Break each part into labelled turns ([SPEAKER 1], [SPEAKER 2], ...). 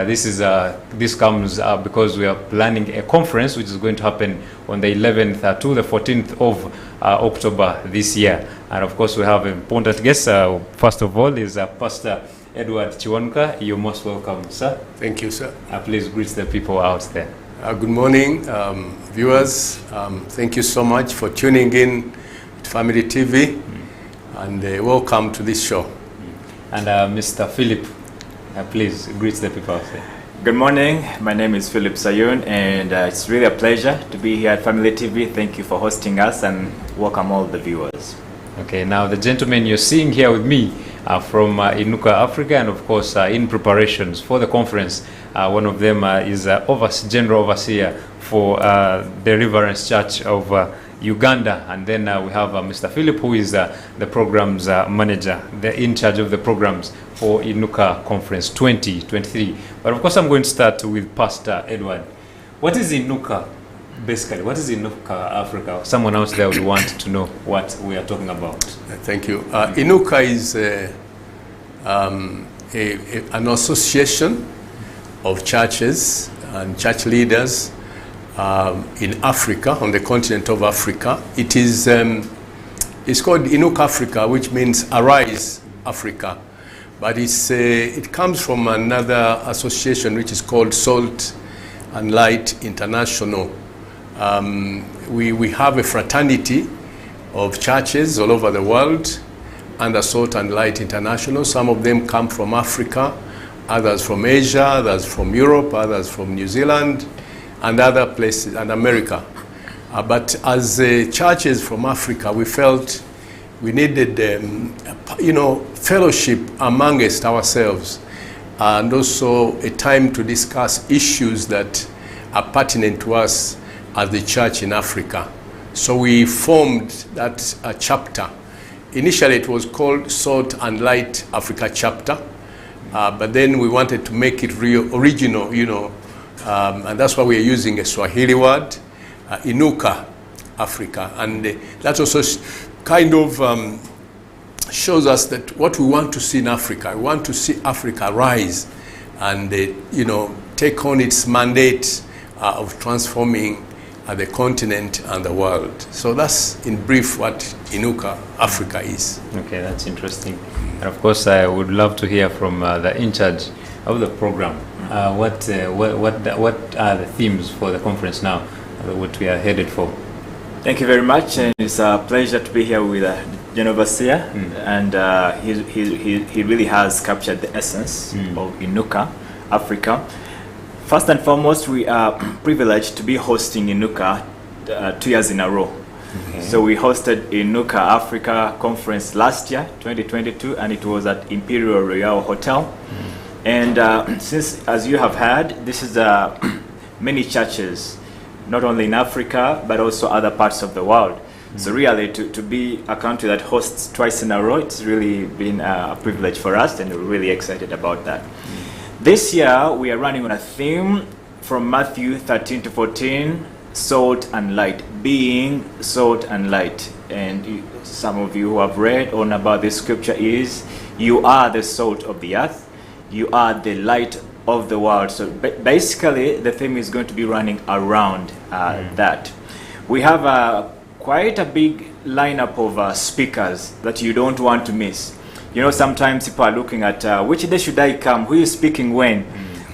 [SPEAKER 1] This comes because we are planning a conference which is going to happen on the 11th to the 14th of October this year. And of course we have important guests. First of all is Pastor Edward Kiwanuka. You're most welcome, sir.
[SPEAKER 2] Thank you, sir.
[SPEAKER 1] Please greet the people out there.
[SPEAKER 2] Good morning, viewers. Thank you so much for tuning in to Family TV, and welcome to this show.
[SPEAKER 1] And Mr. Philip, please greet the people out there.
[SPEAKER 3] Good morning. My name is Philip Sayuni, and it's really a pleasure to be here at Family TV. Thank you for hosting us, and welcome all the viewers.
[SPEAKER 1] Okay, now the gentlemen you're seeing here with me are from INUKA Africa, and of course in preparations for the conference. One of them is General Overseer for Deliverance Church of Uganda, and then we have Mr. Philip, who is the programs manager, in charge of the programs for INUKA Conference 2023. But of course I'm going to start with Pastor Edward. What is INUKA? Basically, what is INUKA Africa? Someone else there would want to know what we are talking about.
[SPEAKER 2] Thank you. INUKA is an association of churches and church leaders in Africa, on the continent of Africa. It is it's called INUKA Africa, which means Arise Africa. But it comes from another association which is called Salt and Light International. We have a fraternity of churches all over the world under Salt and Light International. Some of them come from Africa, others from Asia, others from Europe, others from New Zealand, and other places, and America. But as churches from Africa, we felt we needed, fellowship amongst ourselves, and also a time to discuss issues that are pertinent to us as the church in Africa. So we formed that chapter. Initially it was called Salt and Light Africa Chapter, but then we wanted to make it original, and that's why we're using a Swahili word, INUKA Africa. And that also kind of shows us that what we want to see in Africa, we want to see Africa rise and take on its mandate of transforming the continent and the world. So that's in brief what INUKA Africa is.
[SPEAKER 1] Okay, that's interesting. And of course I would love to hear from the Incharge of the program. What are the themes for the conference now, what we are headed for?
[SPEAKER 3] Thank you very much, and it's a pleasure to be here with General Overseer, and he really has captured the essence of INUKA Africa. First and foremost, we are privileged to be hosting INUKA 2 years in a row. Okay. So we hosted INUKA Africa conference last year, 2022, and it was at Imperial Royal Hotel. And since, as you have heard, this is many churches, not only in Africa, but also other parts of the world. So really, to be a country that hosts twice in a row, it's really been a privilege for us, and we're really excited about that. This year, we are running on a theme from Matthew 13 to 14, Salt and Light, being salt and light. And some of you who have read on about this scripture is, you are the salt of the earth, you are the light of the world. So basically, the theme is going to be running around that. We have quite a big lineup of speakers that you don't want to miss. Sometimes people are looking at which day should I come, who is speaking when.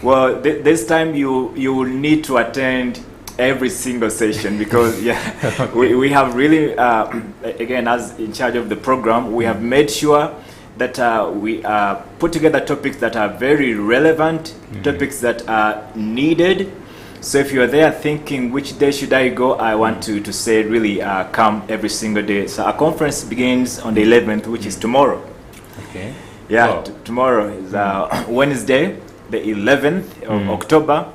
[SPEAKER 3] Well, this time you will need to attend every single session, because we have really, again, as in charge of the program, we have made sure that we put together topics that are very relevant, topics that are needed. So if you're there thinking, which day should I go, I want to say really come every single day. So our conference begins on the 11th, which is tomorrow.
[SPEAKER 1] Okay.
[SPEAKER 3] Yeah,
[SPEAKER 1] Wow.
[SPEAKER 3] Tomorrow is Wednesday, the 11th of October,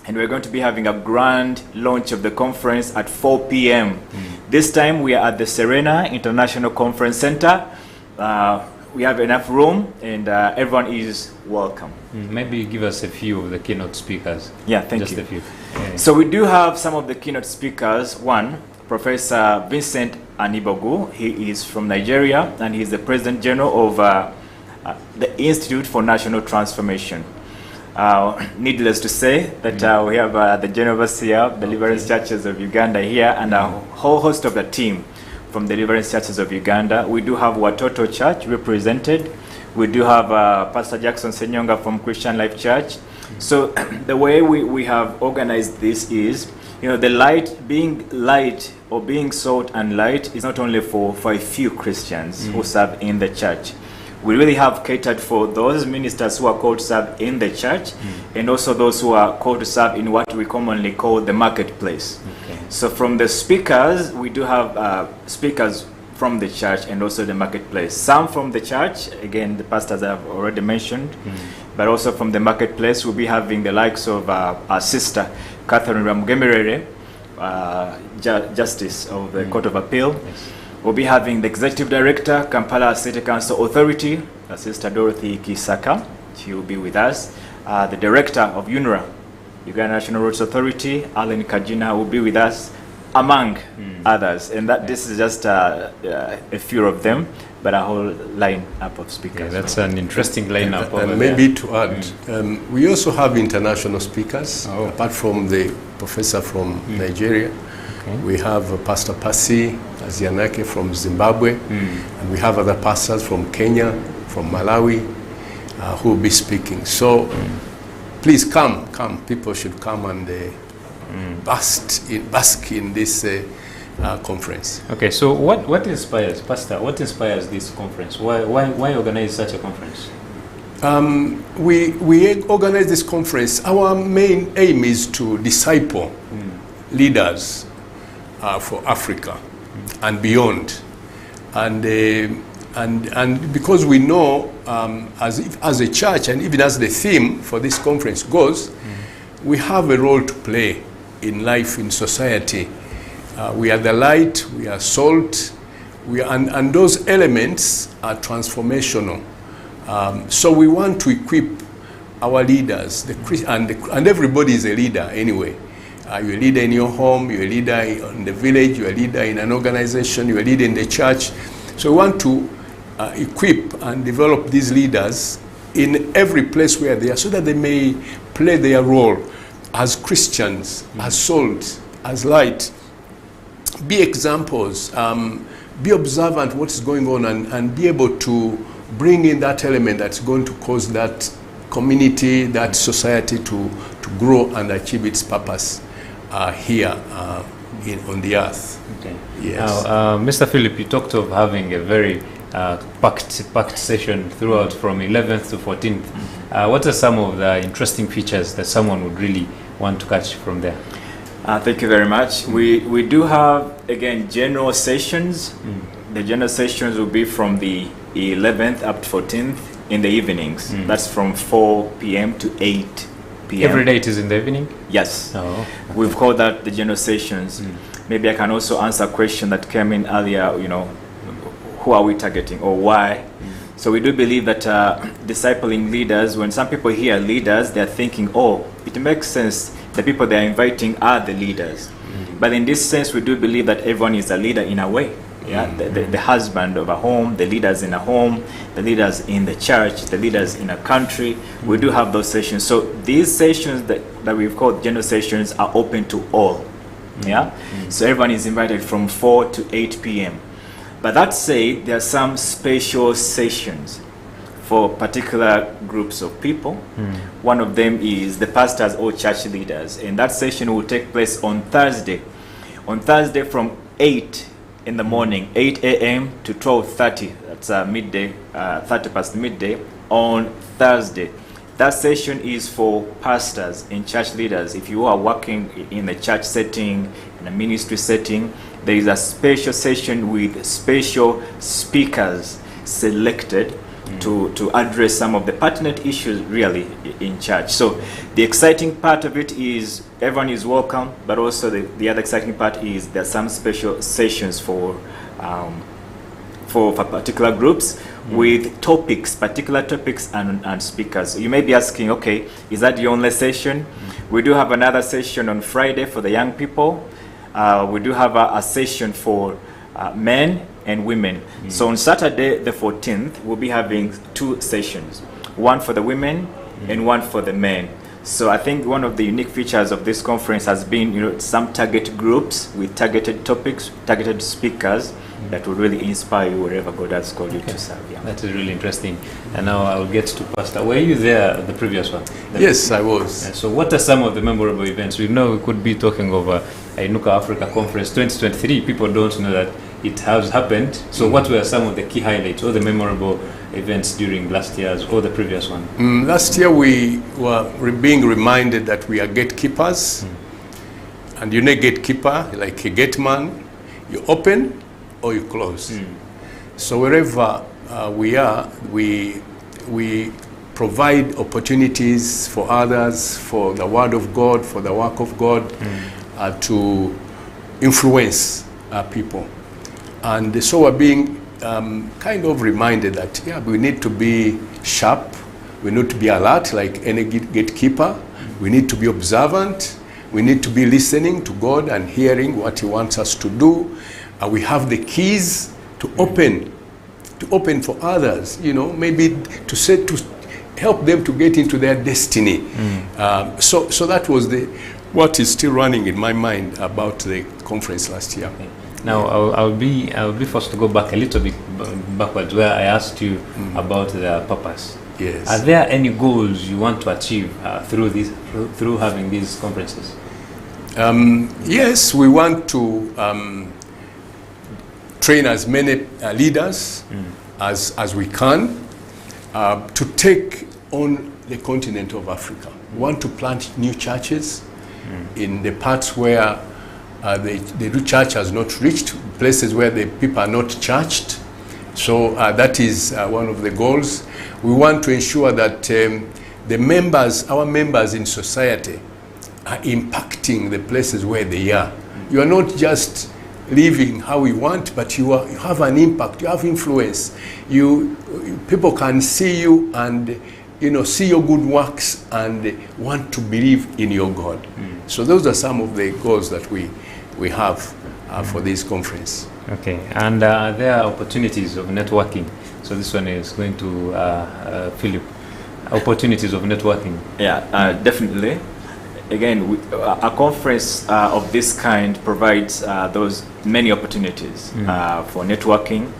[SPEAKER 3] and we're going to be having a grand launch of the conference at 4 p.m. This time we are at the Serena International Conference Center. We have enough room, and everyone is welcome.
[SPEAKER 1] Maybe give us a few of the keynote speakers.
[SPEAKER 3] Yeah, thank you.
[SPEAKER 1] Just a few. Yeah.
[SPEAKER 3] So we do have some of the keynote speakers. One, Professor Vincent Anibogu. He is from Nigeria, and he's the President General of the Institute for National Transformation. Needless to say that we have the General Overseer, Deliverance Churches of Uganda here, and a whole host of the team from Deliverance Churches of Uganda. We do have Watoto Church represented. We do have Pastor Jackson Senyonga from Christian Life Church. So the way we have organized this is, the light, being light or being salt and light is not only for a few Christians who serve in the church. We really have catered for those ministers who are called to serve in the church, and also those who are called to serve in what we commonly call the marketplace. Okay. So from the speakers, we do have speakers from the church and also the marketplace. Some from the church, again, the pastors I have already mentioned, but also from the marketplace, we'll be having the likes of our sister, Catherine Ramugemerere, Justice of the Court of Appeal. Yes. We'll be having the Executive Director, Kampala City Council Authority, Sister Dorothy Kisaka. She will be with us. The Director of UNRA, Uganda National Roads Authority, Alan Kajina, will be with us, among others. And that this is just a few of them, but a whole line-up of speakers. Yeah,
[SPEAKER 1] that's an interesting line-up.
[SPEAKER 2] And maybe to add, we also have international speakers, apart from the professor from Nigeria. We have Pastor Pasi Azianake from Zimbabwe, and we have other pastors from Kenya, from Malawi, who will be speaking. So please come. People should come and bask in this conference.
[SPEAKER 1] Okay, so what inspires, Pastor, what inspires this conference? Why organize such a conference?
[SPEAKER 2] We organize this conference. Our main aim is to disciple leaders for Africa and beyond, and because we know as a church, and even as the theme for this conference goes, we have a role to play in life, in society. We are the light, we are salt, and those elements are transformational. So we want to equip our leaders, and everybody is a leader anyway. You're a leader in your home, you're a leader in the village, you're a leader in an organization, you're a leader in the church. So we want to equip and develop these leaders in every place where they are, so that they may play their role as Christians, as salt, as light. Be examples, be observant what is going on, and be able to bring in that element that's going to cause that community, that society to grow and achieve its purpose here on the earth.
[SPEAKER 1] Okay.
[SPEAKER 2] Yes.
[SPEAKER 1] Now, Mr. Philip, you talked of having a very packed session throughout from 11th to 14th. What are some of the interesting features that someone would really want to catch from there?
[SPEAKER 3] Thank you very much. We do have, again, general sessions. The general sessions will be from the 11th up to 14th in the evenings. That's from 4 p.m. to 8 p.m.
[SPEAKER 1] Every day it is in the evening?
[SPEAKER 3] Yes.
[SPEAKER 1] Oh.
[SPEAKER 3] We've called that the general sessions. Maybe I can also answer a question that came in earlier, who are we targeting or why? So we do believe that discipling leaders, when some people hear leaders, they're thinking, it makes sense, the people they're inviting are the leaders. But in this sense, we do believe that everyone is a leader in a way. Yeah, the husband of a home, the leaders in a home, the leaders in the church, the leaders in a country. We do have those sessions. So these sessions that we've called general sessions are open to all. Yeah, so everyone is invited from 4 to 8 p.m. But that said, there are some special sessions for particular groups of people. One of them is the pastors or church leaders, and that session will take place on Thursday. On Thursday from 8 in the morning, 8 a.m. to 12:30. That's midday, 30 past midday on Thursday. That session is for pastors and church leaders. If you are working in a church setting, in a ministry setting, there is a special session with special speakers selected to address some of the pertinent issues really in church. So the exciting part of it is everyone is welcome, but also the other exciting part is there are some special sessions for particular groups with particular topics and speakers. You may be asking, okay, is that the only session? We do have another session on Friday for the young people. We do have a session for men and women. So on Saturday the 14th, we'll be having 2 sessions. One for the women and one for the men. So I think one of the unique features of this conference has been, some target groups with targeted topics, targeted speakers that will really inspire you wherever God has called you to serve. Yeah.
[SPEAKER 1] That is really interesting. And now I'll get to Pastor. Were you there at the previous one?
[SPEAKER 2] Yes, I was.
[SPEAKER 1] So what are some of the memorable events? We know we could be talking of INUKA Africa Conference 2023. People don't know that it has happened. So what were some of the key highlights or the memorable events during last year's or the previous one?
[SPEAKER 2] Last year we were being reminded that we are gatekeepers. And you know, gatekeeper, like a gate man, you open or you close. So wherever we are, we provide opportunities for others, for the word of God, for the work of God, to influence people. And so we're being kind of reminded that, we need to be sharp, we need to be alert like any gatekeeper, we need to be observant, we need to be listening to God and hearing what He wants us to do. We have the keys to open for others, maybe to help them to get into their destiny. So that was what is still running in my mind about the conference last year.
[SPEAKER 1] Okay. Now I'll be forced to go back a little bit backwards where I asked you about the purpose.
[SPEAKER 2] Yes.
[SPEAKER 1] Are there any goals you want to achieve through having these conferences?
[SPEAKER 2] Yes, we want to train as many leaders as we can to take on the continent of Africa. We want to plant new churches in the parts where the church has not reached, places where the people are not churched. So that is one of the goals. We want to ensure that our members in society are impacting the places where they are. You are not just living how we want, but you have an impact, you have influence. People can see you and see your good works and want to believe in your God. So those are some of the goals that we have for this conference.
[SPEAKER 1] Okay, and there are opportunities of networking. So this one is going to Philip. Opportunities of networking.
[SPEAKER 3] Yeah, definitely. Again, a conference of this kind provides those many opportunities for networking.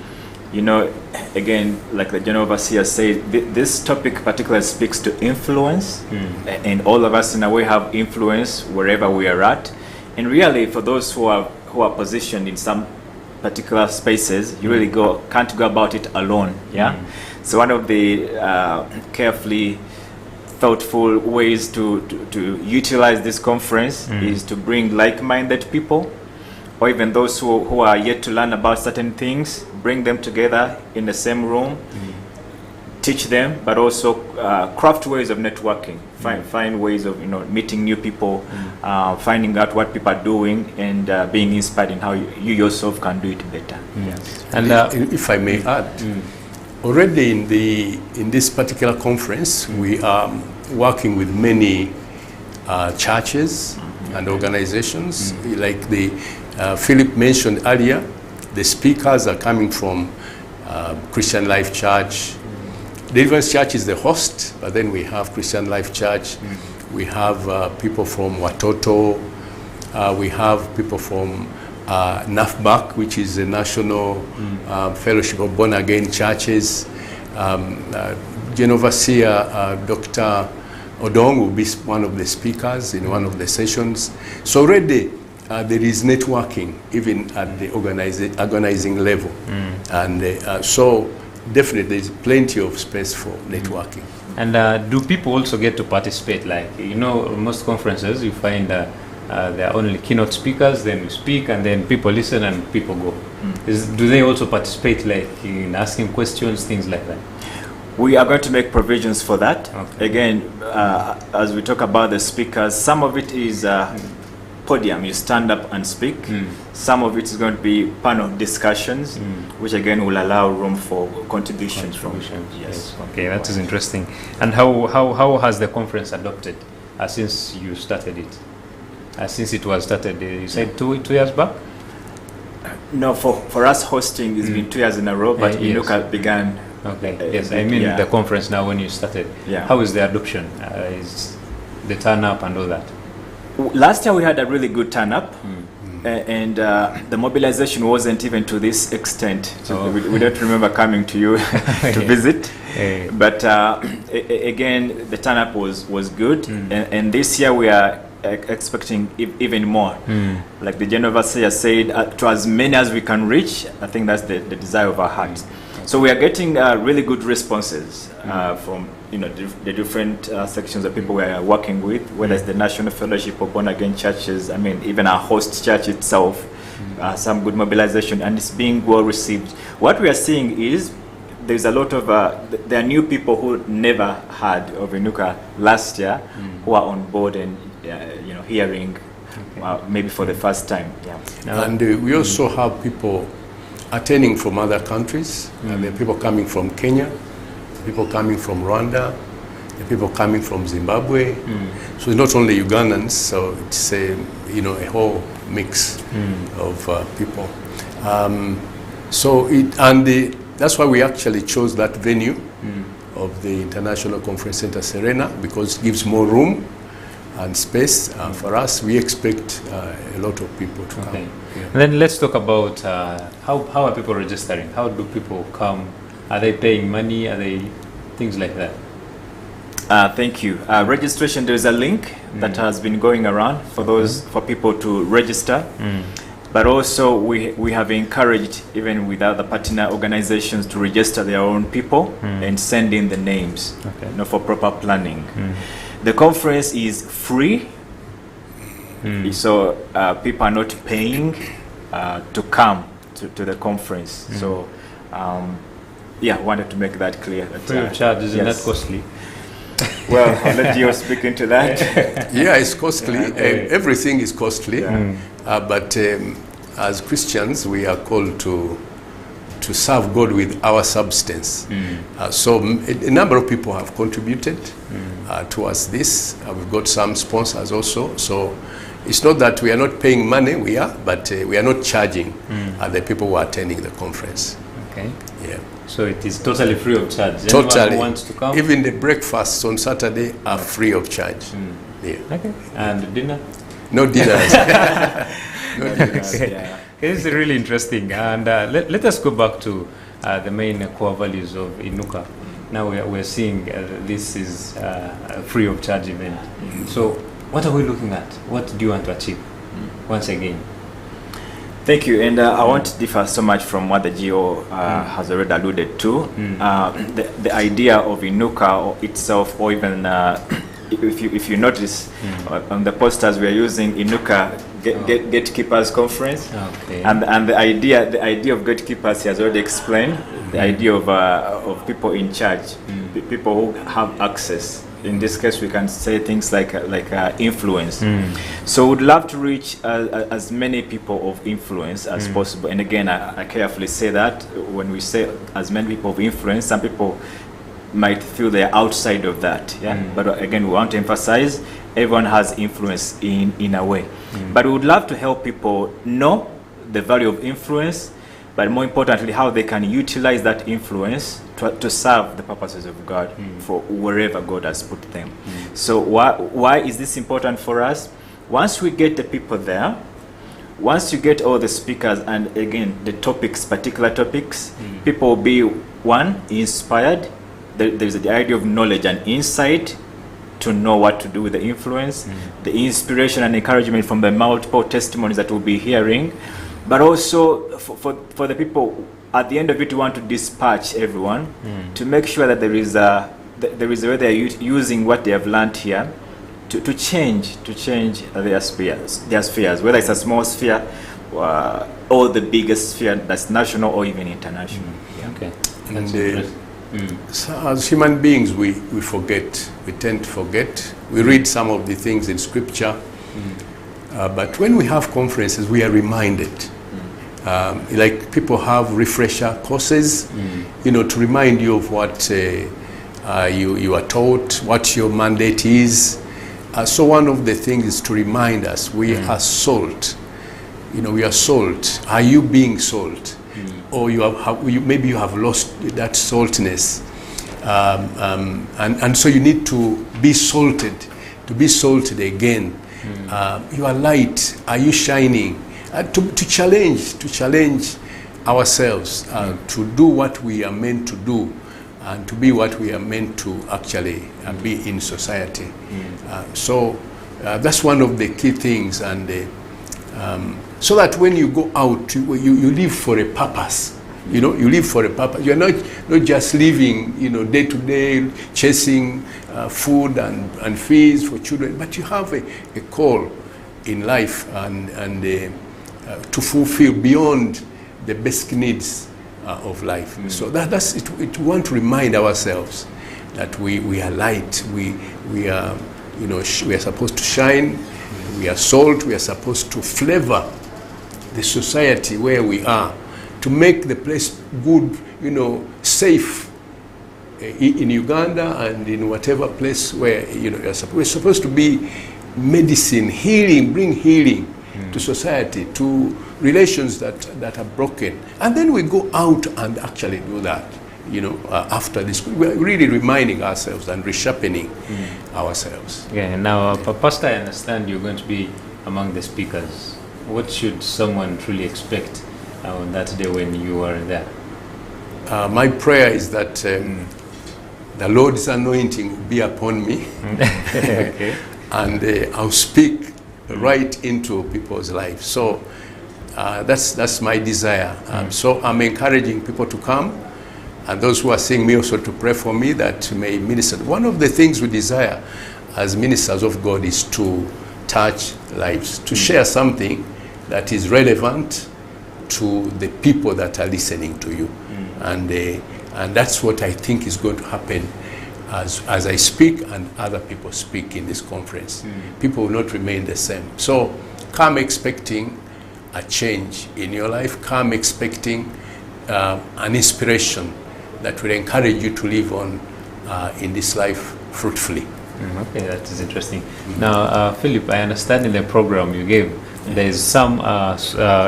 [SPEAKER 3] Again, like the General Overseer said, this topic particularly speaks to influence, and all of us in a way have influence wherever we are at. And really, for those who are positioned in some particular spaces, you really can't go about it alone. Yeah. So one of the carefully thoughtful ways to utilize this conference is to bring like-minded people, or even those who are yet to learn about certain things, bring them together in the same room, teach them, but also craft ways of networking, find ways of meeting new people, finding out what people are doing, and being inspired in how you yourself can do it better. Yes.
[SPEAKER 2] And if I may add, already in this particular conference, we are working with many churches and organizations. Like Philip mentioned earlier, the speakers are coming from Christian Life Church. Deliverance Church is the host, but then we have Christian Life Church. We have people from Watoto. We have people from NAFBAC, which is the National Fellowship of Born Again Churches. Overseer Dr. Odong will be one of the speakers in one of the sessions. So already there is networking even at the organizing level. And so definitely there's plenty of space for networking.
[SPEAKER 1] And do people also get to participate? Like, most conferences you find there are only keynote speakers, then you speak, and then people listen and people go. Do they also participate, like in asking questions, things like that?
[SPEAKER 3] We are going to make provisions for that.
[SPEAKER 1] Okay.
[SPEAKER 3] Again, as we talk about the speakers, some of it is podium, you stand up and speak. Some of it is going to be panel discussions, which again will allow room for contributions. Yes.
[SPEAKER 1] Okay, that is interesting. And how has the conference adopted since you started it? Since it was started, you said two years back?
[SPEAKER 3] No, for us hosting, it's been 2 years in a row, but INUKA began
[SPEAKER 1] Okay. Yes, I mean the conference now when you started.
[SPEAKER 3] Yeah.
[SPEAKER 1] How is the adoption? Is the turn up and all that?
[SPEAKER 3] Last year we had a really good turn up. And the mobilization wasn't even to this extent. We don't remember coming to you to visit. But again, the turn up was good. And this year we are expecting even more. Like the General Overseer said, to as many as we can reach. I think that's the desire of our hearts. So we are getting really good responses from the different sections of people we are working with, whether it's the National Fellowship of Born Again Churches, I mean even our host church itself, some good mobilization, and it's being well received. What we are seeing is there's a lot of there are new people who never heard of INUKA last year who are on board and hearing maybe for the first time.
[SPEAKER 2] And we also have people attending from other countries. There are people coming from Kenya, people coming from Rwanda, there are people coming from Zimbabwe. So it's not only Ugandans, so it's a whole mix of people. That's why we actually chose that venue of the International Conference Center Serena, because it gives more room and space for us. We expect a lot of people to come.
[SPEAKER 1] And then let's talk about how are people registering? How do people come? Are they paying money? Are they things like that?
[SPEAKER 3] Thank you. Registration, there is a link that has been going around for those for people to register. But also we have encouraged even with other partner organizations to register their own people and send in the names for proper planning. The conference is free, so people are not paying to come to the conference. So I wanted to make that clear.
[SPEAKER 1] Free of charge, isn't that costly?
[SPEAKER 3] Well, I'll let you speak into that.
[SPEAKER 2] Yeah, it's costly. Everything is costly. But as Christians, we are called to serve God with our substance. So a number of people have contributed towards this. We've got some sponsors also. So it's not that we are not paying money, but we are not charging the people who are attending the conference.
[SPEAKER 1] Okay.
[SPEAKER 2] Yeah.
[SPEAKER 1] So it is totally free of charge.
[SPEAKER 2] Totally.
[SPEAKER 1] Anyone who wants to come?
[SPEAKER 2] Even the breakfasts on Saturday are free of charge. Yeah.
[SPEAKER 1] Okay. And dinner?
[SPEAKER 2] No dinners. No dinners.
[SPEAKER 1] It's really interesting. And let us go back to the main core values of INUKA. Now we're seeing this is a free of charge event. So what are we looking at? What do you want to achieve? Once again.
[SPEAKER 3] Thank you, and I won't differ so much from what the GO has already alluded to. The idea of INUKA itself, or even if you notice on the posters we are using INUKA Gatekeepers Conference, and the idea of gatekeepers he has already explained. The idea of people in charge, people who have access. In this case, we can say things like influence. So we'd love to reach as many people of influence as possible. And again, I carefully say that when we say as many people of influence, some people might feel they're outside of that. But again, we want to emphasize everyone has influence in a way. But we would love to help people know the value of influence, but more importantly, how they can utilize that influence to serve the purposes of God for wherever God has put them. So why is this important for us? Once we get the people there, once you get all the speakers and again the particular topics, people will be inspired. There's the idea of knowledge and insight to know what to do with the influence, the inspiration and encouragement from the multiple testimonies that we'll be hearing. But also for the people, at the end of it, we want to dispatch everyone to make sure that there is a way they are using what they have learned here to change their spheres, whether it's a small sphere or the biggest sphere that's national or even international.
[SPEAKER 1] Okay.
[SPEAKER 2] And so as human beings, we forget. We tend to forget. We read some of the things in Scripture, but when we have conferences, we are reminded. Like people have refresher courses, to remind you of what you are taught, what your mandate is. So one of the things is to remind us we are salt. We are salt. Are you being salt? or maybe you have lost that saltiness. And so you need to be salted again. You are light. Are you shining? To challenge ourselves to do what we are meant to do, and to be what we are meant to actually be in society. So that's one of the key things, and so that when you go out, you live for a purpose. You live for a purpose. You're not just living, day to day, chasing food and fees for children, but you have a call in life and to fulfill beyond the basic needs of life. So that's it. We want to remind ourselves that we are light. We are, we are supposed to shine. We are salt. We are supposed to flavor the society where we are, to make the place good, safe in Uganda and in whatever place where we're supposed to be medicine, healing, bring healing to society, to relations that are broken, and then we go out and actually do that. After this, we're really reminding ourselves and resharpening ourselves.
[SPEAKER 1] Yeah. Now, Pastor, I understand you're going to be among the speakers. What should someone truly expect on that day when you are there?
[SPEAKER 2] My prayer is that the Lord's anointing will be upon me.
[SPEAKER 1] Okay.
[SPEAKER 2] And I'll speak right into people's lives. So that's my desire. So I'm encouraging people to come, and those who are seeing me also to pray for me that may minister. One of the things we desire as ministers of God is to touch lives, to share something that is relevant to the people that are listening to you. And that's what I think is going to happen as I speak and other people speak in this conference. People will not remain the same. So come expecting a change in your life. Come expecting an inspiration that will encourage you to live on in this life fruitfully.
[SPEAKER 1] Okay, that is interesting. Now, Philip, I understand in the program you gave, there is some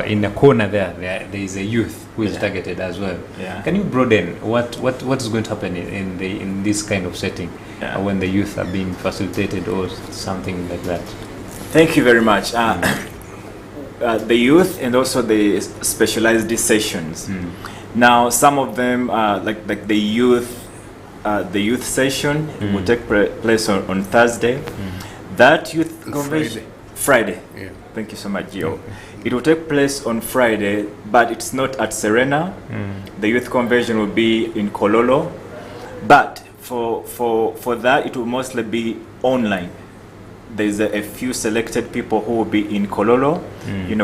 [SPEAKER 1] in the corner there is a youth who is targeted as well. Can you broaden what is going to happen in this kind of setting when the youth are being facilitated or something like that?
[SPEAKER 3] Thank you very much. The youth and also the specialized sessions. Now, some of them like the youth session will take place on Thursday. That youth convention Friday. Yeah. Thank you so much, Gio. It will take place on Friday, but it's not at Serena. The youth convention will be in Kololo, but for that it will mostly be online. There's a few selected people who will be in Kololo.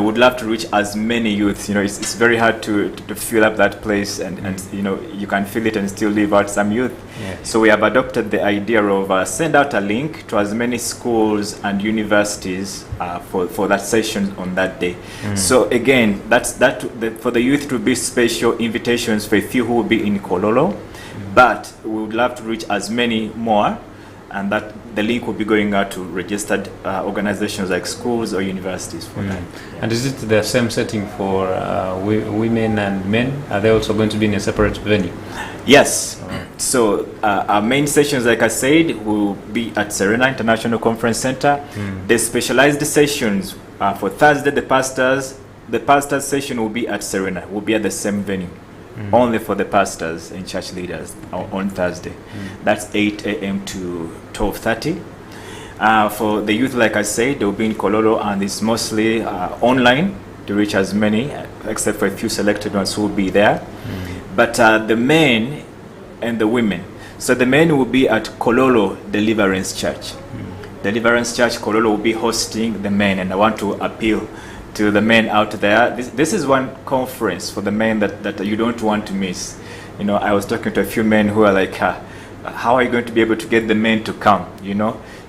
[SPEAKER 3] Would love to reach as many youths. It's very hard to fill up that place, and you can fill it and still leave out some youth. So we have adopted the idea of send out a link to as many schools and universities for that session on that day. So again, for the youth to be special invitations for a few who will be in Kololo, but we would love to reach as many more. And that the link will be going out to registered organizations like schools or universities for that.
[SPEAKER 1] And is it the same setting for women and men? Are they also going to be in a separate venue?
[SPEAKER 3] Yes. So our main sessions, like I said, will be at Serena International Conference Center. The specialized sessions for Thursday, the pastors session will be at Serena. Will be at the same venue. Only for the pastors and church leaders on Thursday. That's 8 a.m. to 12:30. For the youth, like I said, they'll be in Kololo, and it's mostly online to reach as many, except for a few selected ones who will be there. But the men and the women. So the men will be at Kololo Deliverance Church. Deliverance Church Kololo will be hosting the men, and I want to appeal to the men out there. This is one conference for the men that you don't want to miss. I was talking to a few men who are like, how are you going to be able to get the men to come?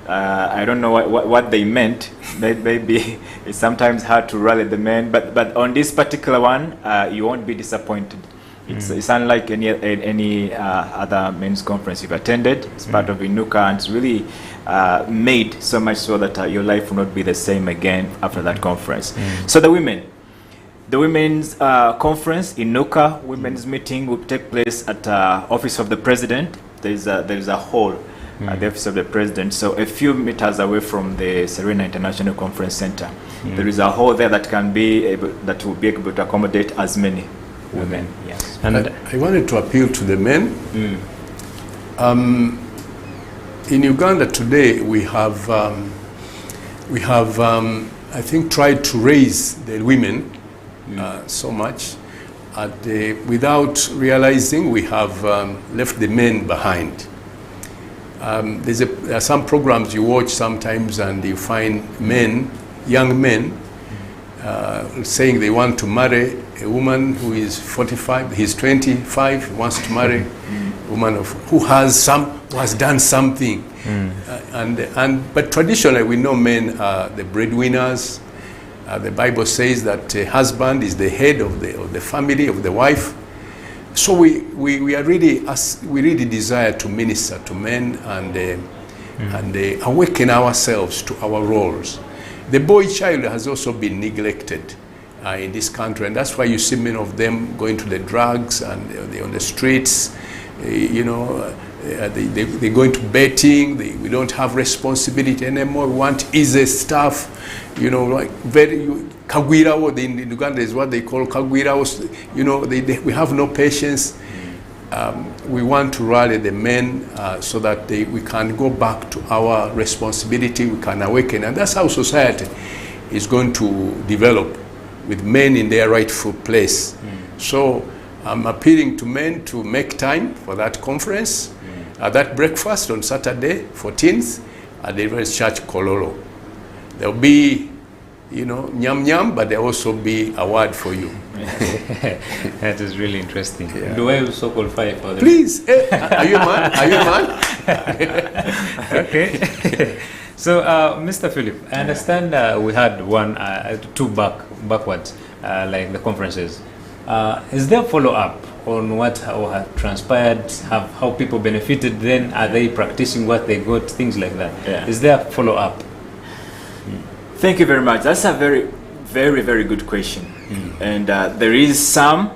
[SPEAKER 3] I don't know what they meant. Maybe it's sometimes hard to rally the men, but on this particular one, you won't be disappointed. It's unlike any other men's conference you've attended. It's part of INUKA, and it's really made so much so that your life will not be the same again after that conference. So the women, The women's conference, INUKA women's meeting, will take place at Office of the President. There is a hall at the Office of the President, so a few meters away from the Serena International Conference Center. There is a hall there that will be able to accommodate as many women. Yes.
[SPEAKER 2] And I wanted to appeal to the men. In Uganda today, we have I think tried to raise the women so much, without realizing we have left the men behind. There are some programs you watch sometimes, and you find men, young men, saying they want to marry a woman who is 45, he's 25, he wants to marry a woman who has done something. But traditionally we know men are the breadwinners. The Bible says that a husband is the head of the family, of the wife. So we really desire to minister to men and awaken ourselves to our roles. The boy child has also been neglected in this country, and that's why you see many of them going to the drugs and they're on the streets. They go into betting. We don't have responsibility anymore. We want easy stuff, like kagwirawo. In Uganda is what they call kagwirawo. We have no patience. We want to rally the men so that we can go back to our responsibility. We can awaken, and that's how society is going to develop, with men in their rightful place. So I'm appealing to men to make time for that conference, that breakfast on Saturday, 14th, at the Deliverance Church, Kololo. There'll be, nyam, but there'll also be a word for you.
[SPEAKER 1] That is really interesting. Yeah. Do I also qualify for them?
[SPEAKER 2] Please. Are you a man? Are you a man?
[SPEAKER 1] Okay. So, Mr. Philip, I understand we had two backwards, like the conferences. Is there follow-up on what had transpired? How people benefited then? Are they practicing what they got? Things like that. Yeah. Is there follow-up?
[SPEAKER 3] Thank you very much. That's a very, very, very good question. And there is some.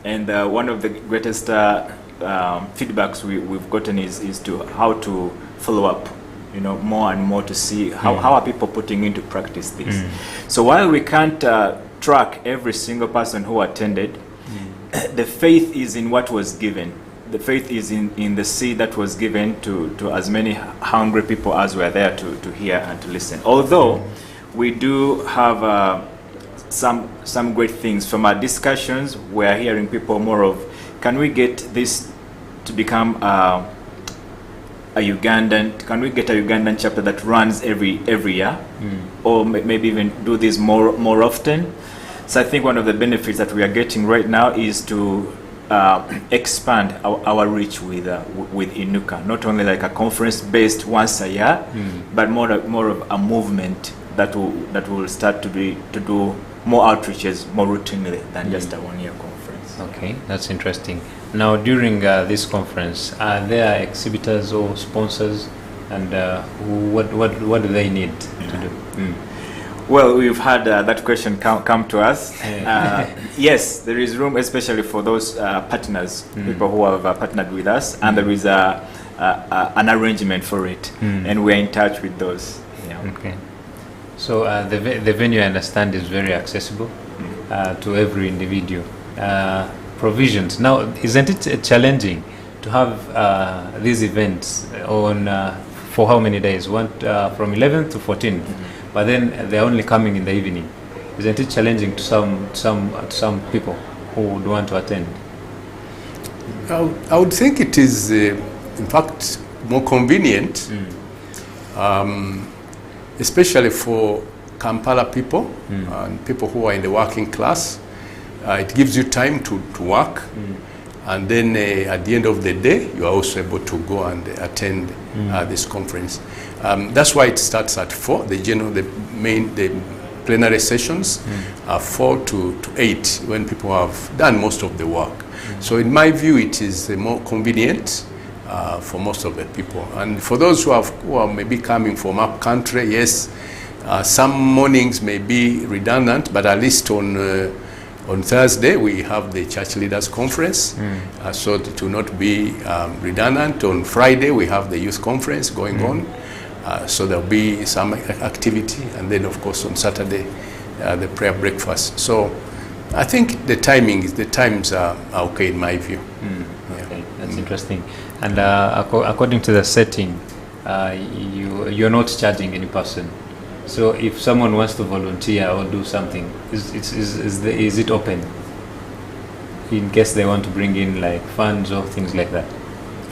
[SPEAKER 3] And one of the greatest feedbacks we've gotten is to how to follow up. More and more to see how are people putting into practice this. So while we can't track every single person who attended, the faith is in what was given. The faith is in the seed that was given to as many hungry people as were there to hear and to listen. Although we do have some great things from our discussions, we're hearing people more of, can we get this to become can we get a Ugandan chapter that runs every year, or maybe even do this more often? So I think one of the benefits that we are getting right now is to expand our reach with INUKA, not only like a conference based once a year, but more of a movement that will start to do more outreaches more routinely than just a 1 year conference.
[SPEAKER 1] Okay, that's interesting. Now, during this conference, are there exhibitors or sponsors, and what do they need to do?
[SPEAKER 3] Well, we've had that question come to us. Yes, there is room, especially for those partners, people who have partnered with us, and there is an arrangement for it, and we're in touch with those. Yeah.
[SPEAKER 1] Okay. So the venue, I understand, is very accessible to every individual. Provisions. Now, isn't it challenging to have these events for how many days? From 11th to 14th, but then they're only coming in the evening. Isn't it challenging to some people who would want to attend?
[SPEAKER 2] I would think it is, in fact, more convenient, especially for Kampala people and people who are in the working class. It gives you time to work, and then at the end of the day, you are also able to go and attend this conference. That's why it starts at 4. The plenary sessions are 4 to 8 when people have done most of the work. So in my view, it is more convenient for most of the people. And for those who are maybe coming from up country, yes, Some mornings may be redundant, but at least on Thursday we have the Church Leaders Conference, so it will not be redundant. On Friday we have the Youth Conference going on, so there'll be some activity, and then of course on Saturday the prayer breakfast. So I think the times are okay in my view.
[SPEAKER 1] Okay, that's interesting. And according to the setting, you're not charging any person. So if someone wants to volunteer or do something, is it open? In case they want to bring in like funds or things like that.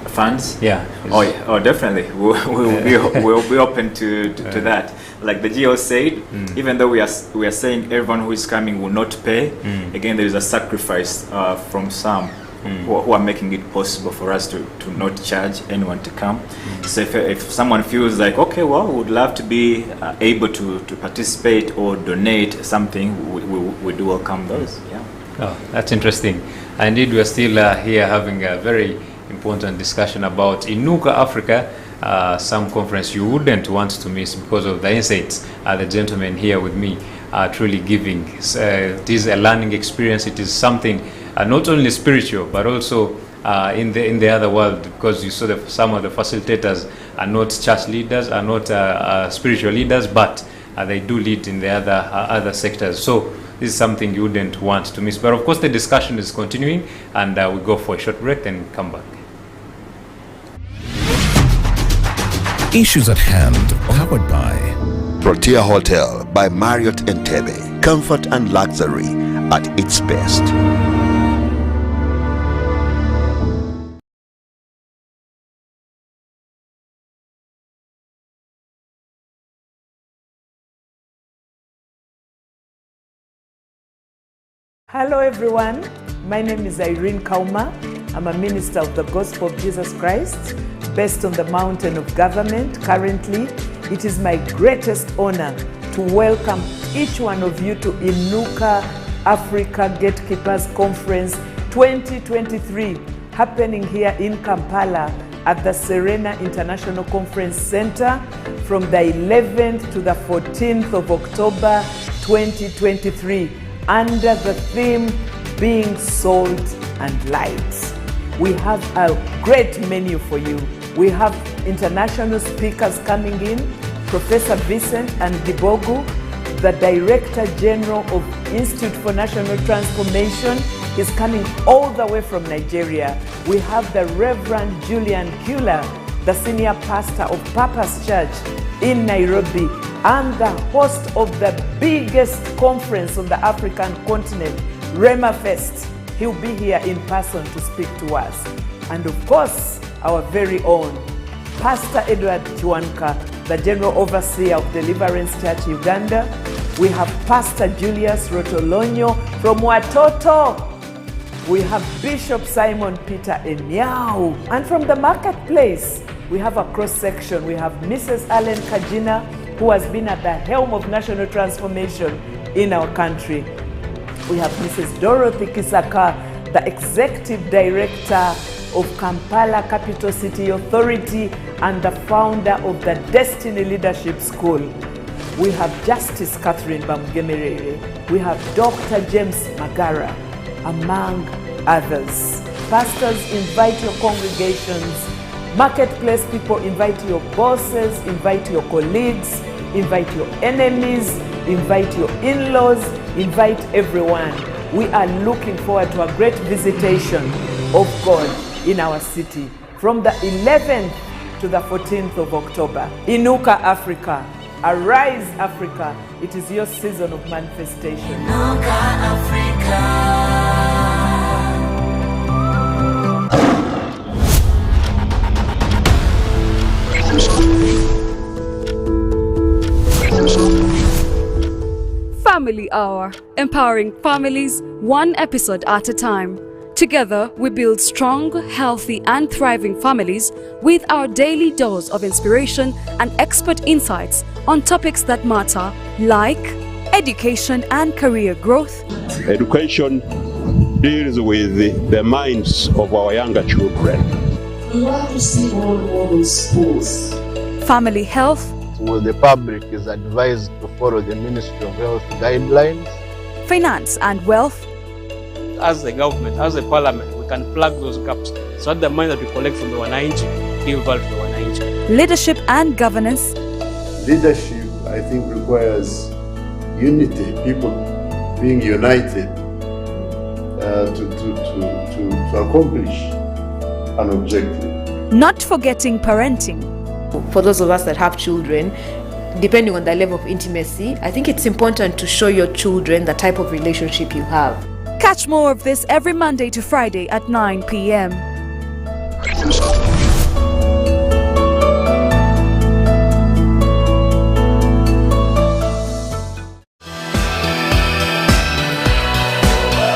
[SPEAKER 3] Funds?
[SPEAKER 1] Yeah.
[SPEAKER 3] Oh, definitely. We'll be open to that. Like the GO said, even though we are saying everyone who is coming will not pay, again there is a sacrifice from some who are making it possible for us to not charge anyone to come. So if someone feels like, okay, well, we would love to be able to participate or donate something, we do welcome those. Yeah.
[SPEAKER 1] Oh, that's interesting. Indeed, we're still here having a very important discussion about INUKA Africa, some conference you wouldn't want to miss because of the insights the gentlemen here with me are truly giving. It is a learning experience. It is something not only spiritual but also in the other world, because you saw that some of the facilitators are not church leaders, are not spiritual leaders, but they do lead in the other sectors. So this is something you wouldn't want to miss. But of course the discussion is continuing, and we go for a short break and come back.
[SPEAKER 4] Issues at hand, powered by
[SPEAKER 5] Protea Hotel by Marriott Entebbe. Comfort and luxury at its best.
[SPEAKER 6] Hello everyone, my name is Irene Kauma. I'm a minister of the Gospel of Jesus Christ based on the mountain of government. Currently, it is my greatest honor to welcome each one of you to INUKA Africa Gatekeepers Conference 2023, happening here in Kampala at the Serena International Conference Center from the 11th to the 14th of October 2023, under the theme Being Salt and Light. We have a great menu for you. We have international speakers coming in. Professor Vincent and Dibogu, the Director General of Institute for National Transformation, is coming all the way from Nigeria. We have the Reverend Julian Kula, the Senior Pastor of Papa's Church in Nairobi, and the host of the biggest conference on the African continent, Rema Fest. He'll be here in person to speak to us. And of course, our very own Pastor Edward Kiwanuka, the General Overseer of Deliverance Church Uganda. We have Pastor Julius Rotolonyo from Watoto. We have Bishop Simon Peter Enyao. And from the marketplace, we have a cross-section. We have Mrs. Allen Kajina, who has been at the helm of national transformation in our country. We have Mrs. Dorothy Kisaka, the Executive Director of Kampala Capital City Authority and the founder of the Destiny Leadership School. We have Justice Catherine Bamugemerere. We have Dr. James Magara, among others. Pastors, invite your congregations. Marketplace people, invite your bosses, invite your colleagues, invite your enemies, invite your in-laws, invite everyone. We are looking forward to a great visitation of God in our city from the 11th to the 14th of October. INUKA Africa, arise Africa, it is your season of manifestation. INUKA Africa.
[SPEAKER 7] Family Hour, empowering families one episode at a time. Together, we build strong, healthy, and thriving families with our daily dose of inspiration and expert insights on topics that matter, like education and career growth.
[SPEAKER 8] Education deals with the minds of our younger children.
[SPEAKER 9] We want to see more schools.
[SPEAKER 7] Family health,
[SPEAKER 9] to the public is advised to follow the Ministry of Health guidelines.
[SPEAKER 7] Finance and wealth.
[SPEAKER 10] As the government, as the parliament, we can plug those gaps so that the money that we collect from the wananchi give value to the wananchi.
[SPEAKER 7] Leadership and governance.
[SPEAKER 11] Leadership, I think, requires unity, people being united to accomplish an objective.
[SPEAKER 7] Not forgetting parenting.
[SPEAKER 12] For those of us that have children, depending on the level of intimacy, I think it's important to show your children the type of relationship you have.
[SPEAKER 7] Catch more of this every Monday to Friday at 9 p.m.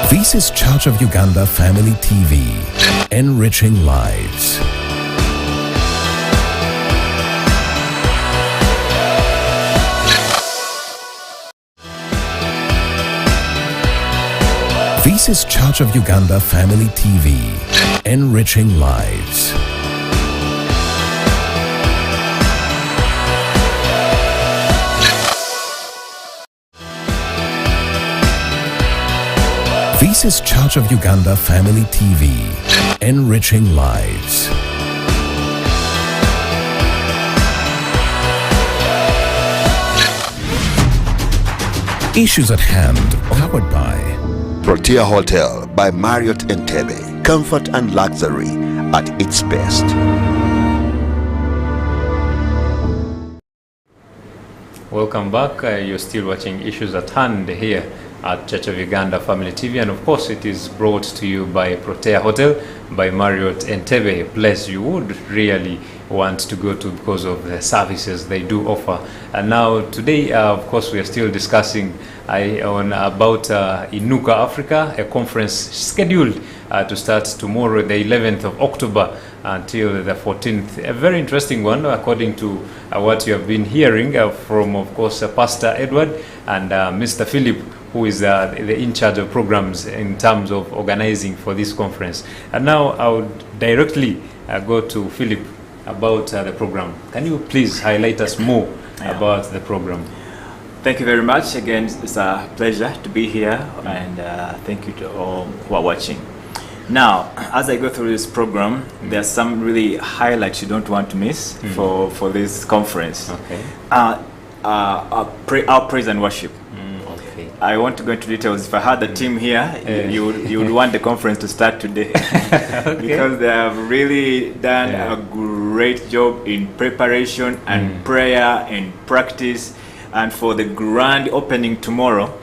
[SPEAKER 4] This is Charge of Uganda Family TV, enriching lives. This is Charge of Uganda Family TV, enriching lives. This is Charge of Uganda Family TV, enriching lives. Issues at hand, powered by
[SPEAKER 5] Protea Hotel by Marriott Entebbe. Comfort and luxury at its best.
[SPEAKER 1] Welcome back. You're still watching Issues at Hand here at Church of Uganda Family TV, and of course it is brought to you by Protea Hotel by Marriott Entebbe, a place you would really want to go to because of the services they do offer. And now today, of course, we are still discussing about INUKA Africa, a conference scheduled to start tomorrow, the 11th of October, until the 14th. A very interesting one, according to what you have been hearing from, of course, Pastor Edward and Mr. Philip, who is the in charge of programs in terms of organizing for this conference. And now I would directly go to Philip about the program. Can you please highlight us more about the program?
[SPEAKER 3] Thank you very much. Again, it's a pleasure to be here, and thank you to all who are watching. Now, as I go through this program, there are some really highlights you don't want to miss for this conference.
[SPEAKER 1] Okay.
[SPEAKER 3] Our praise and worship. I want to go into details. If I had the team here, you would want the conference to start today. Because they have really done a great job in preparation and prayer and practice. And for the grand opening tomorrow,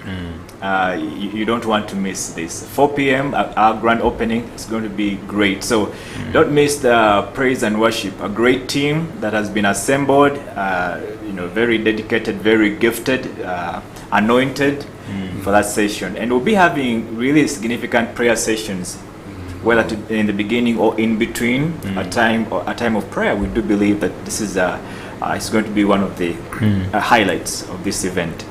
[SPEAKER 3] you don't want to miss this. 4 p.m. our grand opening is going to be great. So don't miss the praise and worship. A great team that has been assembled, very dedicated, very gifted, anointed for that session. And we'll be having really significant prayer sessions, whether in the beginning or in between a time of prayer. We do believe that this is it's going to be one of the highlights of this event.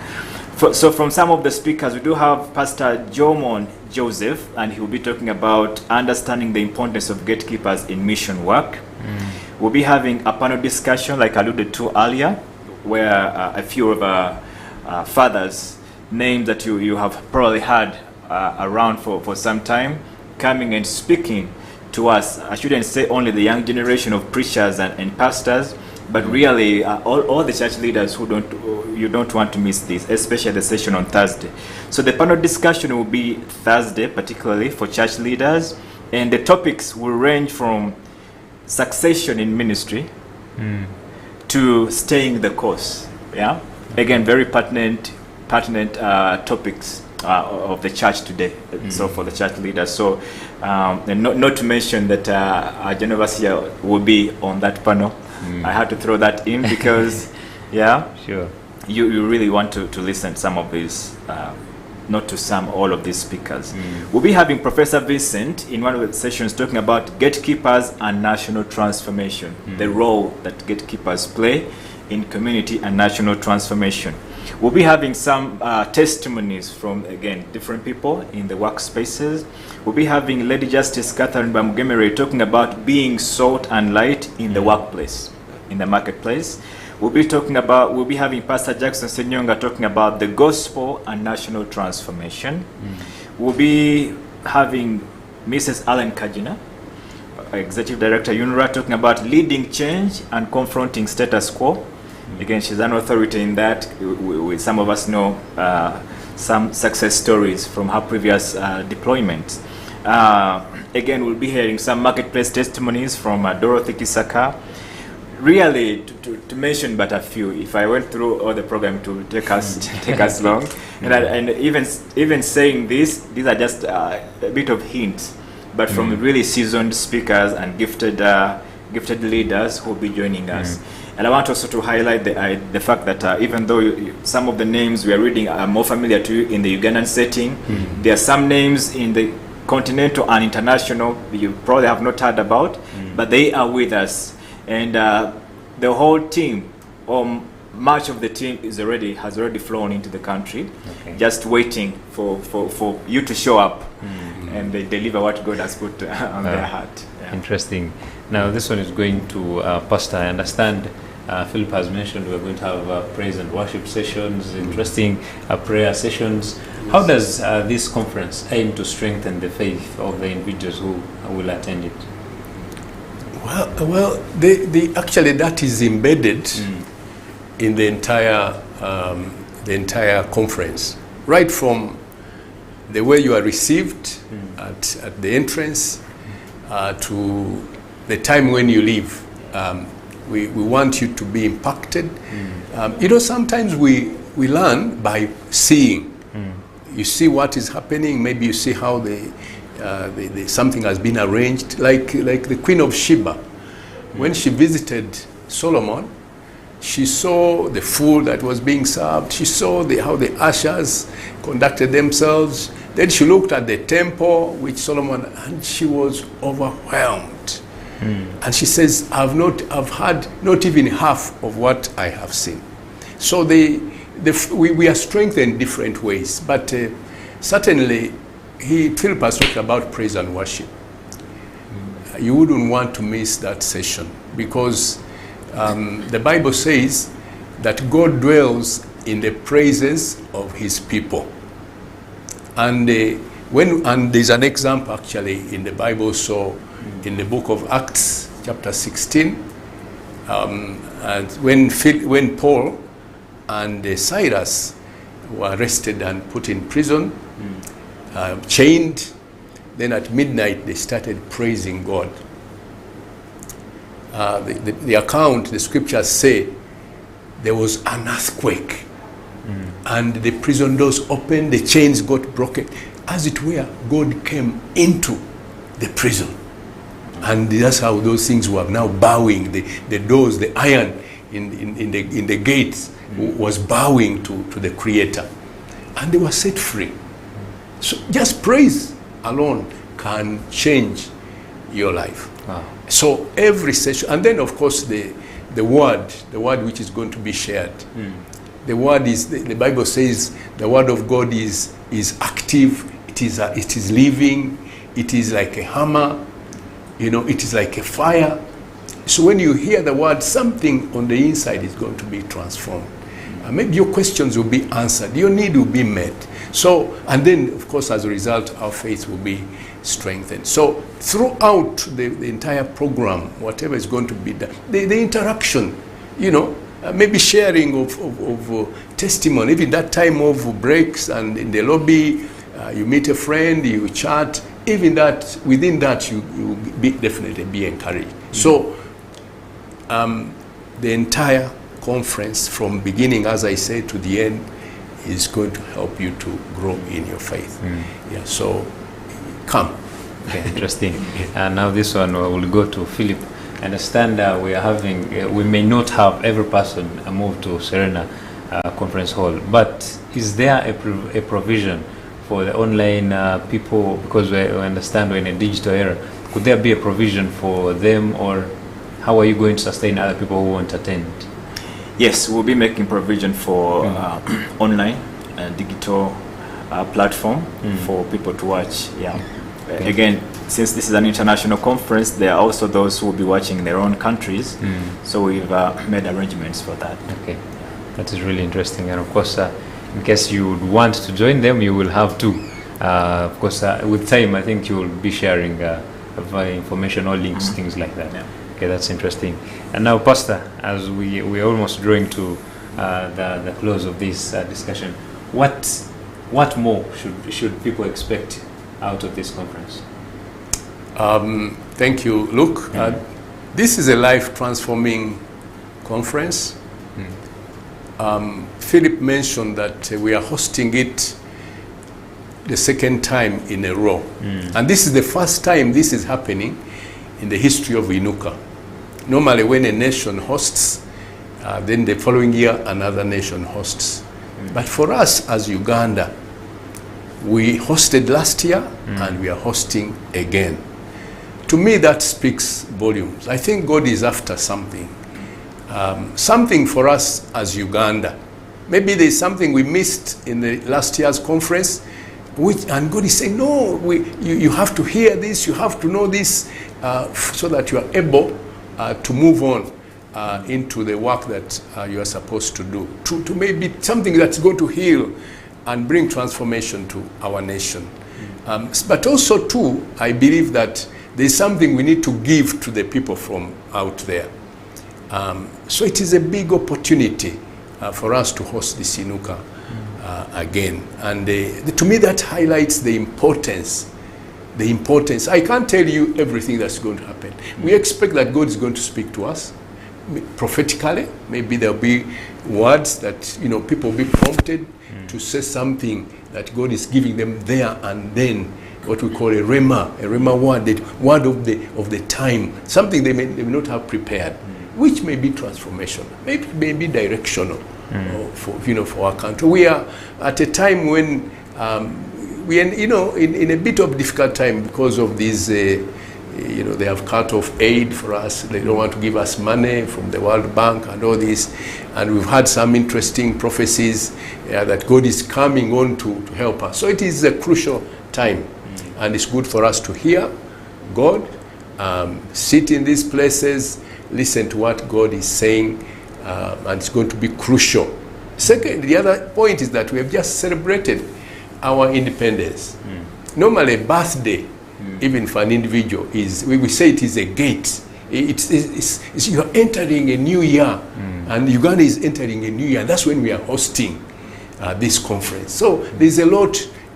[SPEAKER 3] So from some of the speakers, we do have Pastor Jomon Joseph, and he will be talking about understanding the importance of gatekeepers in mission work. We'll be having a panel discussion, like I alluded to earlier, where a few of our fathers, names that you have probably had around for some time, coming and speaking to us. I shouldn't say only the young generation of preachers and pastors, but really all the church leaders you don't want to miss this, especially the session on Thursday. So the panel discussion will be Thursday, particularly for church leaders, and the topics will range from succession in ministry to staying the course. Again, very pertinent topics of the church today. So for the church leaders, so and not to mention that our Genovasia will be on that panel. I had to throw that in because
[SPEAKER 1] sure,
[SPEAKER 3] you really want to listen to some of these, not to some, all of these speakers. We'll be having Professor Vincent in one of the sessions talking about gatekeepers and national transformation, the role that gatekeepers play in community and national transformation. We'll be having some testimonies from, again, different people in the workspaces. We'll be having Lady Justice Catherine Bamugemere talking about being salt and light in the workplace, in the marketplace. We'll be having Pastor Jackson Senyonga talking about the gospel and national transformation. We'll be having Mrs. Allen Kajina, Executive Director UNRWA, talking about leading change and confronting status quo. Again, she's an authority in that. Some of us know some success stories from her previous deployments. Again, we'll be hearing some marketplace testimonies from Dorothy Kisaka. Really, to mention but a few. If I went through all the program, to take us long. And even saying this, these are just a bit of hints, but from really seasoned speakers and gifted leaders who will be joining us. And I want also to highlight the fact that even though some of the names we are reading are more familiar to you in the Ugandan setting, there are some names in the continental and international you probably have not heard about, but they are with us. And the whole team, or much of the team, has already flown into the country, just waiting for you to show up and they deliver what God has put on their heart. Yeah.
[SPEAKER 1] Interesting. Now this one is going to Pastor. I understand Philip has mentioned we're going to have praise and worship sessions, interesting prayer sessions. How does this conference aim to strengthen the faith of the individuals who will attend it?
[SPEAKER 2] Well, actually that is embedded in the entire conference, right from the way you are received at the entrance to the time when you leave. We want you to be impacted. Sometimes we learn by seeing. You see what is happening. Maybe you see how something has been arranged, like the Queen of Sheba. When she visited Solomon, she saw the food that was being served. She saw how the ushers conducted themselves. Then she looked at the temple, which Solomon, and she was overwhelmed. And she says, I've had not even half of what I have seen. So we are strengthened in different ways, but certainly Philip has talked about praise and worship. You wouldn't want to miss that session, because the Bible says that God dwells in the praises of his people. And there's an example actually in the Bible, so in the book of Acts chapter 16, and when Paul and Silas were arrested and put in prison, chained, then at midnight they started praising God. The account, the scriptures say, there was an earthquake, and the prison doors opened, the chains got broken. As it were, God came into the prison. And that's how those things were now bowing. The doors, the iron in the gates was bowing to the Creator. And they were set free. So just praise alone can change your life. Wow. So every session, and then of course the word which is going to be shared. The word is, the Bible says the word of God is active, it is living, it is like a hammer, it is like a fire. So when you hear the word, something on the inside is going to be transformed. Maybe your questions will be answered, your need will be met. So, and then of course as a result, our faith will be strengthened. So throughout the entire program, whatever is going to be done, the interaction, maybe sharing of testimony, even that time of breaks and in the lobby, you meet a friend, you chat, even that, within that you definitely be encouraged. So the entire conference from beginning, as I said, to the end is going to help you to grow in your faith. Yeah, so come.
[SPEAKER 1] Okay, interesting. Now this one will go to Philip. I understand we may not have every person move to Serena Conference Hall, but is there a provision for the online people, because we understand we're in a digital era? Could there be a provision for them, or how are you going to sustain other people who won't attend?
[SPEAKER 3] Yes, we'll be making provision for online digital platform for people to watch. Yeah. Again, since this is an international conference, there are also those who will be watching in their own countries. So we've made arrangements for that.
[SPEAKER 1] Okay, that is really interesting. And of course, in case you would want to join them, you will have to. Of course, with time, I think you will be sharing information or links, things like that.
[SPEAKER 3] Yeah.
[SPEAKER 1] Okay, that's interesting. And now, Pastor, as we are almost drawing to the close of this discussion, what more should people expect out of this conference?
[SPEAKER 2] Thank you, Luke. This is a life-transforming conference. Philip mentioned that we are hosting it the second time in a row. And this is the first time this is happening in the history of INUKA. Normally when a nation hosts, then the following year another nation hosts. But for us as Uganda, we hosted last year and we are hosting again. To me, that speaks volumes. I think God is after something. Something for us as Uganda. Maybe there's something we missed in the last year's conference, and God is saying, no, you have to hear this, you have to know this, so that you are able to move on into the work that you are supposed to do. To maybe something that's going to heal and bring transformation to our nation. But also too, I believe that there's something we need to give to the people from out there. So it is a big opportunity for us to host this INUKA again. And to me that highlights the importance. I can't tell you everything that's going to happen. We expect that God is going to speak to us prophetically. Maybe there'll be words that people will be prompted to say something that God is giving them there and then, what we call a rhema word, the word of the time, something they may not have prepared, which may be transformational, may be directional for our country. We are at a time when we are in a bit of difficult time because of these. They have cut off aid for us. They don't want to give us money from the World Bank and all this. And we've had some interesting prophecies that God is coming on to help us. So it is a crucial time. And it's good for us to hear God, sit in these places, listen to what God is saying, and it's going to be crucial. Second, the other point is that we have just celebrated our independence. Normally, a birthday, even for an individual, we say it is a gate. You are entering a new year, and Uganda is entering a new year. That's when we are hosting this conference. So there's a lot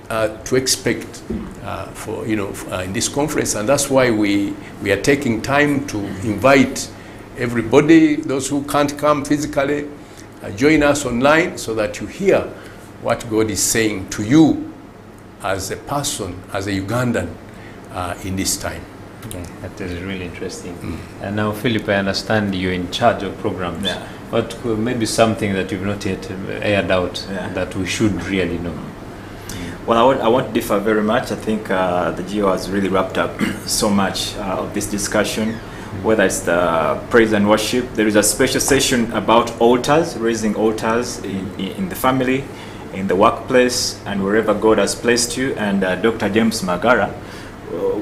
[SPEAKER 2] to expect in this conference, and that's why we are taking time to invite everybody, those who can't come physically, join us online so that you hear what God is saying to you as a person, as a Ugandan in this time.
[SPEAKER 1] Okay, that is really interesting. And now, Philip, I understand you're in charge of programs.
[SPEAKER 3] Yeah.
[SPEAKER 1] But maybe something that you've not yet aired out that we should really know.
[SPEAKER 3] Well, I won't differ very much. I think the GO has really wrapped up so much of this discussion, whether it's the praise and worship. There is a special session about altars, raising altars in the family, in the workplace, and wherever God has placed you. And Dr. James Magara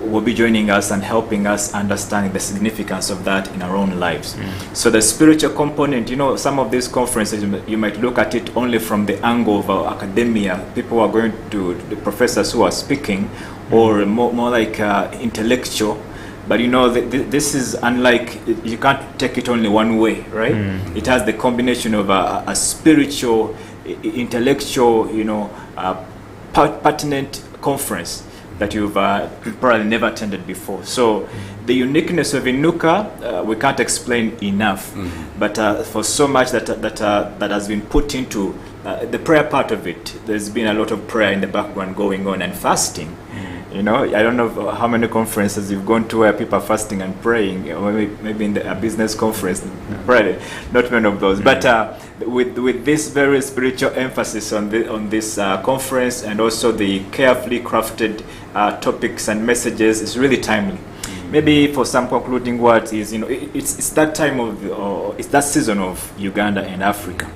[SPEAKER 3] will be joining us and helping us understand the significance of that in our own lives. So the spiritual component, some of these conferences, you might look at it only from the angle of academia. People are going to, the professors who are speaking, or more like intellectual. But this is unlike, you can't take it only one way, right? It has the combination of a spiritual, intellectual, pertinent conference that you've probably never attended before. So the uniqueness of INUKA, we can't explain enough. But for so much that has been put into the prayer part of it, there's been a lot of prayer in the background going on, and fasting. I don't know how many conferences you've gone to where people are fasting and praying, or maybe in a business conference, probably not many of those. But with this very spiritual emphasis on this conference, and also the carefully crafted topics and messages, is really timely. Maybe for some concluding words is, it's that time of, it's that season of Uganda and Africa.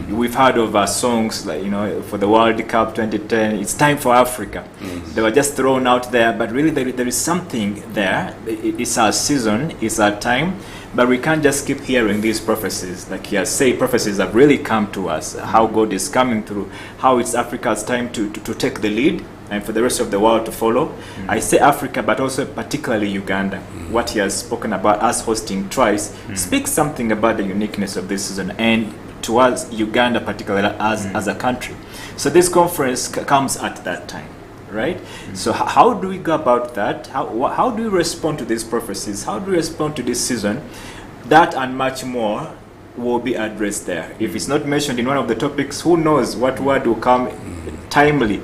[SPEAKER 3] We've heard of songs like, for the World Cup 2010, it's time for Africa. They were just thrown out there, but really there is something there. It's our season, it's our time, but we can't just keep hearing these prophecies. Like he has said, prophecies have really come to us, how God is coming through, how it's Africa's time to take the lead, and for the rest of the world to follow. I say Africa, but also particularly Uganda. What he has spoken about us hosting twice speaks something about the uniqueness of this season, and to us, Uganda particularly as a country. So this conference comes at that time, right? So how do we go about that? How do we respond to these prophecies? How do we respond to this season? That and much more will be addressed there. If it's not mentioned in one of the topics, who knows what word will come timely,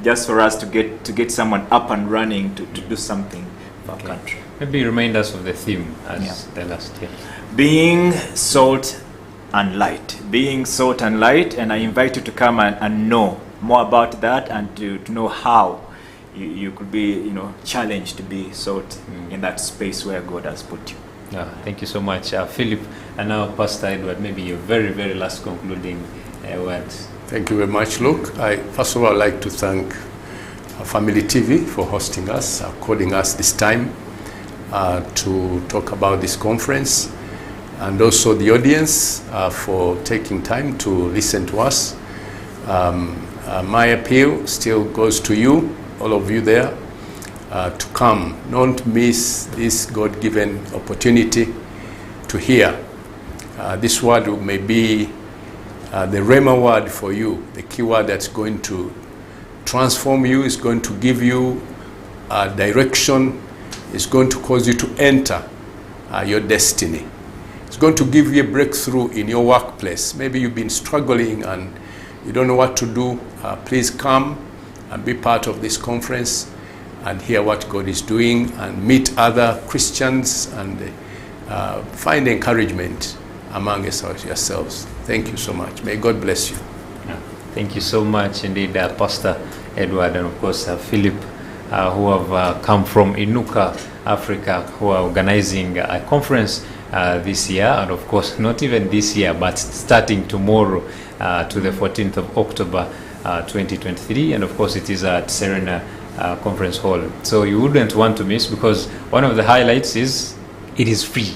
[SPEAKER 3] just for us to get someone up and running to do something for our country.
[SPEAKER 1] Maybe remind us of the theme as the last year.
[SPEAKER 3] Being salt and light. Being salt and light, and I invite you to come and know more about that, and to know how you could be challenged to be salt in that space where God has put you.
[SPEAKER 1] Thank you so much, Philip. And now Pastor Edward, maybe your very, very last concluding words.
[SPEAKER 2] Thank you very much, Luke. First of all, I'd like to thank Family TV for hosting us, calling us this time to talk about this conference, and also the audience for taking time to listen to us. My appeal still goes to you, all of you there, to come. Don't miss this God-given opportunity to hear. This word may be the Rhema word for you, the key word that's going to transform you, is going to give you direction, is going to cause you to enter your destiny. It's going to give you a breakthrough in your workplace. Maybe you've been struggling and you don't know what to do. Please come and be part of this conference and hear what God is doing, and meet other Christians and find encouragement among yourselves. Thank you so much. May God bless you.
[SPEAKER 1] Thank you so much indeed, Pastor Edward, and of course Philip, who have come from INUKA Africa, who are organizing a conference this year, and of course not even this year, but starting tomorrow to the 14th of October 2023, and of course it is at Serena Conference Hall. So you wouldn't want to miss, because one of the highlights is it is free.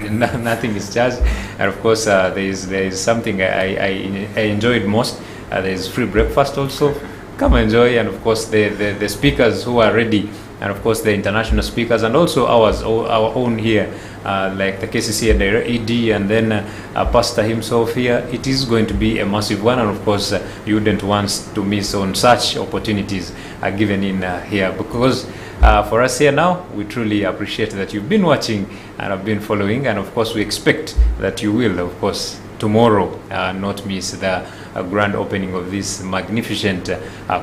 [SPEAKER 1] Nothing is charged, and of course there is something I enjoyed most. There is free breakfast also. Come enjoy, and of course the speakers who are ready, and of course the international speakers, and also our own here, like the KCC ED, and then Pastor himself here. It is going to be a massive one, and of course you wouldn't want to miss on such opportunities given in here, because for us here now, we truly appreciate that you've been watching and have been following, and of course we expect that you will, of course, tomorrow not miss the grand opening of this magnificent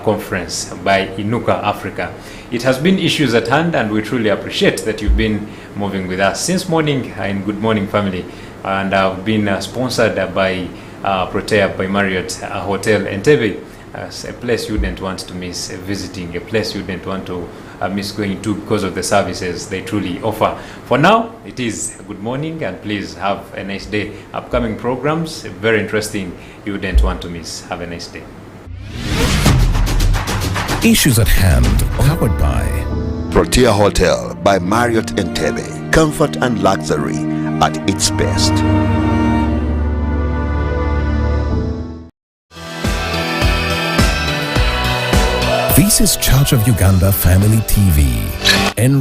[SPEAKER 1] conference by INUKA Africa. It has been Issues at Hand, and we truly appreciate that you've been moving with us since morning in Good Morning Family, and I've been sponsored by Protea by Marriott Hotel Entebbe. A place you wouldn't want to miss visiting, a place you wouldn't want to miss going to, because of the services they truly offer. For now, it is good morning, and please have a nice day. Upcoming programs, very interesting, you wouldn't want to miss. Have a nice day.
[SPEAKER 4] Issues at Hand, powered by
[SPEAKER 5] Protea Hotel by Marriott Entebbe. Comfort and luxury at its best.
[SPEAKER 4] This is Church of Uganda Family TV.